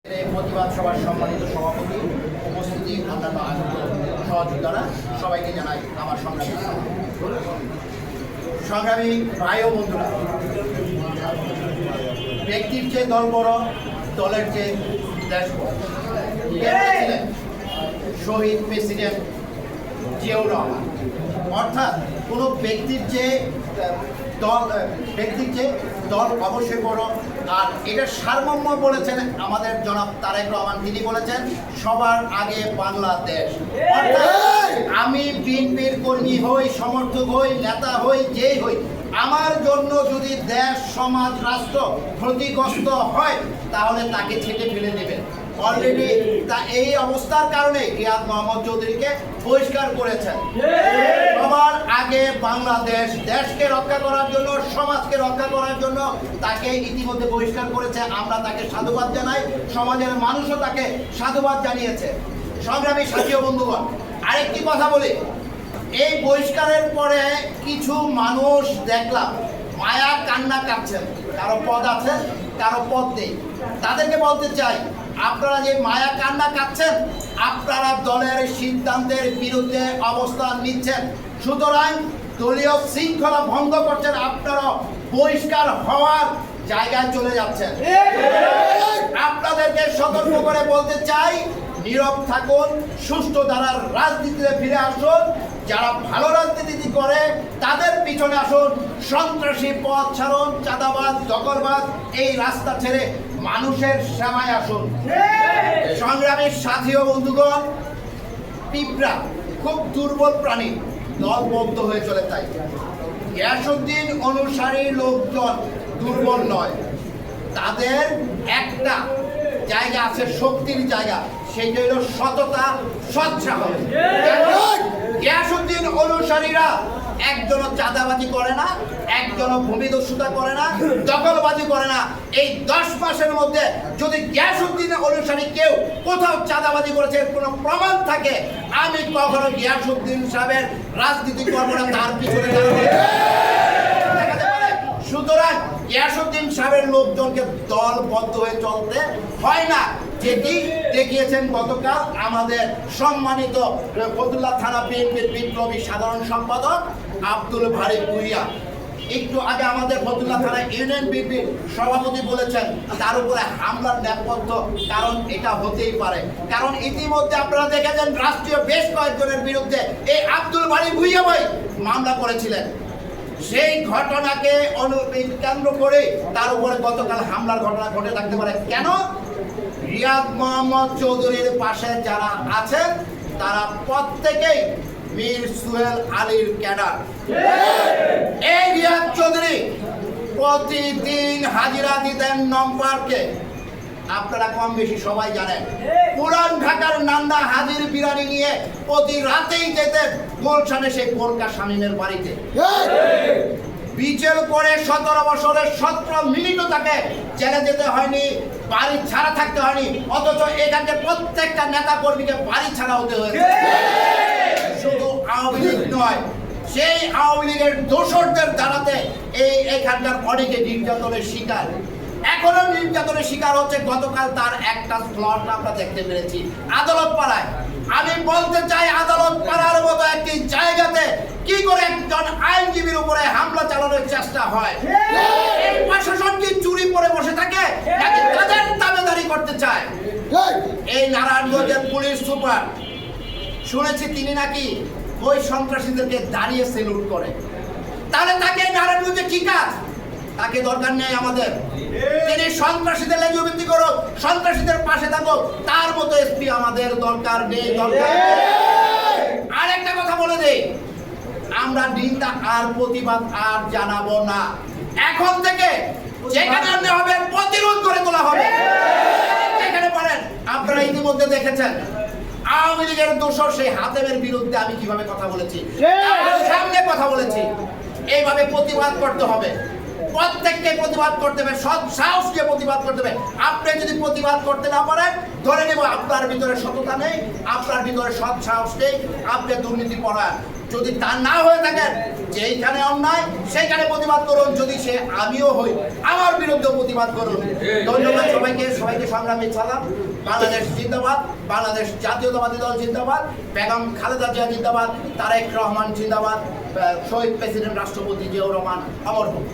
প্রতিবাদ সভার সম্মানিত সভাপতি, উপস্থিতি, অন্যান্য আগত সহযোদ্ধারা, সবাইকে জানাই আমার সংগ্রামী ভাই ও বন্ধুরা। ব্যক্তির চেয়ে দল বড়, দলের চেয়ে দেশ বড়। শহীদ প্রেসিডেন্ট জিয়াউর রহমান। অর্থাৎ কোনো ব্যক্তির চেয়ে দল অবশ্যই বড়। আর এটা সারমর্ম বলেছেন আমাদের জনাব তারেক রহমান। তিনি বলেছেন সবার আগে বাংলাদেশ। অর্থাৎ আমি বিএনপির কর্মী হই, সমর্থক হই, নেতা হই, যেই হই, আমার জন্য যদি দেশ, সমাজ, রাষ্ট্র ক্ষতিগ্রস্ত হয় তাহলে তাকে ছেটে ফেলে দেবেন। অলরেডি এই অবস্থার কারণে রিয়াদ মোহাম্মদ চৌধুরীকে বহিষ্কার করেছেন। সবার আগে বাংলাদেশ, দেশকে রক্ষা করার জন্য, সমাজকে রক্ষা করার জন্য তাকে ইতিমধ্যে বহিষ্কার করেছে। আমরা তাকে সাধুবাদ জানাই, সমাজের মানুষও তাকে সাধুবাদ জানিয়েছে। সংগ্রামী সাথী ও বন্ধুগণ, আরেকটি কথা বলি, এই বহিষ্কারের পরে কিছু মানুষ দেখলাম মায়া কান্না কাটছেন। কারো পদ আছে, কারো পদ নেই। তাদেরকে বলতে চাই, আপনারা যে মায়া কান্না কাটছেন, আপনারা দলের সিদ্ধান্তের বিরুদ্ধে অবস্থান নিচ্ছেন, সুতরাং দলীয় শৃঙ্খলা ভঙ্গ করছেন। আপনারা বহিষ্কার হওয়ার জায়গায় চলে যাচ্ছেন। আপনাদেরকে সতর্ক করে বলতে চাই, নীরব থাকুন, সুষ্ঠু ধারার রাজনীতিতে ফিরে আসুন। যারা ভালো রাজনীতি করে তাদের পিছনে আসুন। সন্ত্রাসী পথ ছাড়ুন, চাঁদাবাজ, দখলবাজ এই রাস্তা ছেড়ে মানুষের সেবায় আসুন। সংগ্রামী সাথী ও বন্ধুগণ, পিঁপড়া খুব দুর্বল প্রাণী, দলবদ্ধ হয়ে চলে। তাই গিয়াসউদ্দিন অনুসারী লোকজন দুর্বল নয়, তাদের একটা জায়গা আছে, শক্তির জায়গা, সেইটা হলো সততা, সৎসাহস। গিয়াসউদ্দিন অনুসারীরা একজনও চাঁদাবাজি করে না, একজনও ভূমিদস্যুতা করে না, দখলবাজি করে না। এই 10 মাসের মধ্যে যদি গিয়াসউদ্দিন অনুসারী কেউ কোথাও চাঁদাবাজি করেছে কোনো প্রমাণ থাকে, আমি কখনো গিয়াসউদ্দিন সাহেবের রাজনীতি করবো না, তার পিছনে সুতরাং গিয়াসউদ্দিন সাহেবের লোকজনকে দলবদ্ধ হয়ে চলতে হয় না, যেটি দেখিয়েছেন গতকাল আমাদের সম্মানিত ফতুল্লা থানা বিএনপির বিপ্লবী সাধারণ সম্পাদক আব্দুল ভারী ভূঁইয়া। একটু আগে আমাদের ফতুল্লা থানা ইউনিয়ন বিএনপির সভাপতি বলেছেন তার উপরে হামলার নেপথ্য, কারণ এটা হতেই পারে। কারণ ইতিমধ্যে আপনারা দেখেছেন রাষ্ট্রীয় বেশ কয়েকজনের বিরুদ্ধে এই আব্দুল ভারী ভূঁইয়া ভাই মামলা করেছিলেন। সেই ঘটনাকে কেন্দ্র করে তার উপরে গতকাল হামলার ঘটনা ঘটে থাকতে পারে। কেন? রিয়াদ মোহাম্মদ চৌধুরীর পাশে যারা আছেন তারা প্রত্যেকেই মীর সোহেল আলীর ক্যাডার। এই রিয়াদ চৌধুরী প্রতিদিন হাজিরা দিতেন নম্বরকে, আপনারা কম বেশি সবাই জানেন। পুরান ঢাকার নান্দা হাজির বিরানি নিয়ে প্রতি রাতেই যেতেন গুলশানে সেই বোরকা শামীমের বাড়িতে। বিচার করে 17 বছরের 17 মিনিটও তাকে জেলে যেতে হয়নি, বাড়ি ছাড়া থাকতে হয়নি। অথচ এখানে প্রত্যেকটা নেতা কর্মীকে বাড়ি ছাড়া হতে হয়েছে। শুধু আওয়ামী লীগ নয়, সেই আওয়ামী লীগের দোসরদের দ্বারাতে এখানকার অনেকে নির্যাতনের শিকার, এখনো নির্যাতনের শিকার হচ্ছে। গতকাল তার একটা স্লট আমরা দেখতে পেরেছি আদালত পাড়ায়। আমি বলতে চাই, আদালত পাড়ার মতো একটি জায়গাতে কি করে একজন আইনজীবীর উপরে হামলা চালানোর চেষ্টা হয়? এই প্রশাসন কি চুরি করে বসে থাকে নাকি তাদের দাবিদারি করতে চায়? এই নারায়ণগঞ্জের পুলিশ সুপার শুনেছি তিনি নাকি ওই সন্ত্রাসীদেরকে দাঁড়িয়ে সেলুট করে। তাহলে তাকে নারায়ণগঞ্জে কি কাজ? তাকে দরকার নেই আমাদের। তিনি সন্ত্রাসীদের লেজুবৃত্তি করুক, সন্ত্রাসীদের পাশে থাকুক, তার মতো এসপি আমাদের দরকার নেই। আরেকটা কথা বলে দেই, আমরা নিন্দা আর প্রতিবাদ আর জানাবো না। এখন থেকে যেখানে হবে প্রতিরোধ করে তোলা হবে। যেখানে পারেন, আপনারা ইতিমধ্যে দেখেছেন আওয়ামী লীগের দোষর সেই হাতেমের বিরুদ্ধে আমি কিভাবে কথা বলেছি, সামনে কথা বলেছি। এইভাবে প্রতিবাদ করতে হবে। প্রত্যেককে প্রতিবাদ করতে হবে, সৎ সাহসকে প্রতিবাদ করতে হবে। আপনি যদি প্রতিবাদ করতে না পারেন, ধরে নেব আপনার ভিতরে সততা নেই, আপনার ভিতরে সৎ সাহস নেই, আপনি দুর্নীতি পরায়ণ। যদি তা না হয়ে থাকেন, যেইখানে অন্যায় সেইখানে প্রতিবাদ করুন, যদি সে আমিও হই আমার বিরুদ্ধে প্রতিবাদ করুন। ধন্যবাদ সবাইকে, সবাইকে সংগ্রামী সালাম। বাংলাদেশ জিন্দাবাদ, বাংলাদেশ জাতীয়তাবাদী দল জিন্দাবাদ, বেগম খালেদা জিয়া জিন্দাবাদ, তারেক রহমান জিন্দাবাদ, শহীদ প্রেসিডেন্ট রাষ্ট্রপতি জিয়াউর রহমান অমর হোক।